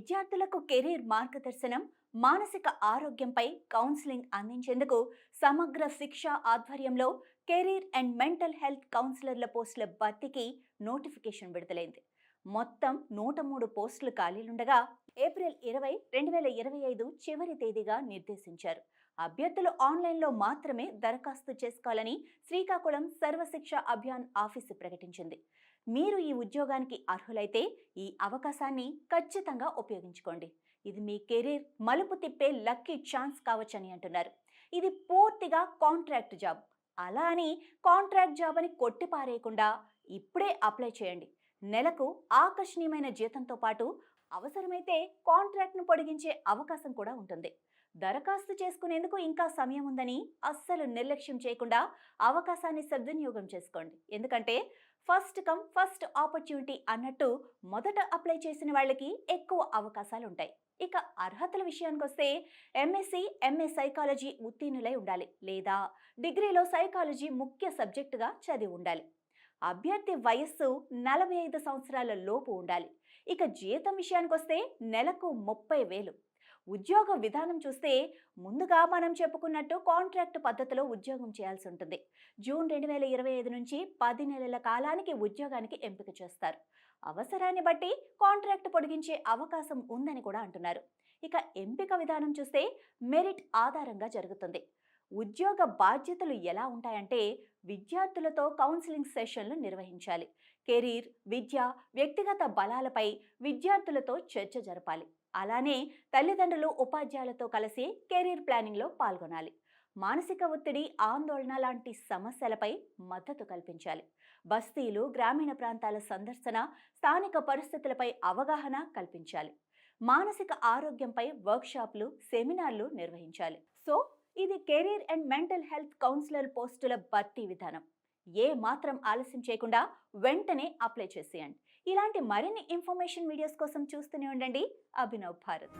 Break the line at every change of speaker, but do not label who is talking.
విద్యార్థులకు కెరీర్ మార్గదర్శనం, మానసిక ఆరోగ్యంపై కౌన్సిలింగ్ అందించేందుకు సమగ్ర శిక్ష ఆధ్వర్యంలో కెరీర్ అండ్ మెంటల్ హెల్త్ కౌన్సిలర్ల పోస్టుల భర్తీకి నోటిఫికేషన్ విడుదలైంది. మొత్తం 103 పోస్టులు ఖాళీలుండగా ఏప్రిల్ 20, 2025 చివరి తేదీగా నిర్దేశించారు. అభ్యర్థులు ఆన్లైన్లో మాత్రమే దరఖాస్తు చేసుకోవాలని శ్రీకాకుళం సర్వశిక్ష అభియాన్ ఆఫీసు ప్రకటించింది. మీరు ఈ ఉద్యోగానికి అర్హులైతే ఈ అవకాశాన్ని ఖచ్చితంగా ఉపయోగించుకోండి. ఇది మీ కెరీర్ మలుపు తిప్పే లక్కీ ఛాన్స్ కావచ్చని అంటున్నారు. ఇది పూర్తిగా కాంట్రాక్ట్ జాబ్. అలా అని కాంట్రాక్ట్ జాబ్ అని కొట్టిపారేయకుండా ఇప్పుడే అప్లై చేయండి. నెలకు ఆకర్షణీయమైన జీతంతో పాటు అవసరమైతే కాంట్రాక్ట్ను పొడిగించే అవకాశం కూడా ఉంటుంది. దరఖాస్తు చేసుకునేందుకు ఇంకా సమయం ఉందని అస్సలు నిర్లక్ష్యం చేయకుండా అవకాశాన్ని సద్వినియోగం చేసుకోండి. ఎందుకంటే ఫస్ట్ కమ్ ఫస్ట్ ఆపర్చునిటీ అన్నట్టు మొదట అప్లై చేసిన వాళ్ళకి ఎక్కువ అవకాశాలు ఉంటాయి. ఇక అర్హతల విషయానికి వస్తే ఎంఎస్సి, ఎంఏ సైకాలజీ ఉత్తీర్ణులై ఉండాలి, లేదా డిగ్రీలో సైకాలజీ ముఖ్య సబ్జెక్టుగా చదివి ఉండాలి. అభ్యర్థి వయస్సు 45 సంవత్సరాల లోపు ఉండాలి. ఇక జీతం విషయానికి వస్తే నెలకు 30,000. ఉద్యోగ విధానం చూస్తే ముందుగా మనం చెప్పుకున్నట్టు కాంట్రాక్ట్ పద్ధతిలో ఉద్యోగం చేయాల్సి ఉంటుంది. జూన్ 2025 నుంచి 10 నెలల కాలానికి ఉద్యోగానికి ఎంపిక చేస్తారు. అవసరాన్ని బట్టి కాంట్రాక్ట్ పొడిగించే అవకాశం ఉందని కూడా అంటున్నారు. ఇక ఎంపిక విధానం చూస్తే మెరిట్ ఆధారంగా జరుగుతుంది. ఉద్యోగ బాధ్యతలు ఎలా ఉంటాయంటే విద్యార్థులతో కౌన్సిలింగ్ సెషన్లు నిర్వహించాలి. కెరీర్, విద్య, వ్యక్తిగత బలాలపై విద్యార్థులతో చర్చ జరపాలి. అలానే తల్లిదండ్రులు, ఉపాధ్యాయులతో కలిసి కెరీర్ ప్లానింగ్లో పాల్గొనాలి. మానసిక ఒత్తిడి, ఆందోళన లాంటి సమస్యలపై మద్దతు కల్పించాలి. బస్తీలు, గ్రామీణ ప్రాంతాల సందర్శన, స్థానిక పరిస్థితులపై అవగాహన కల్పించాలి. మానసిక ఆరోగ్యంపై వర్క్షాప్లు, సెమినార్లు నిర్వహించాలి. సో ఇది career and mental health councillor పోస్టుల భర్తీ విధానం. ఏ మాత్రం ఆలస్యం చేయకుండా వెంటనే అప్లై చేసేయండి. ఇలాంటి మరిన్ని ఇన్ఫర్మేషన్ వీడియోస్ కోసం చూస్తూనే ఉండండి అభినవ్ భారత్.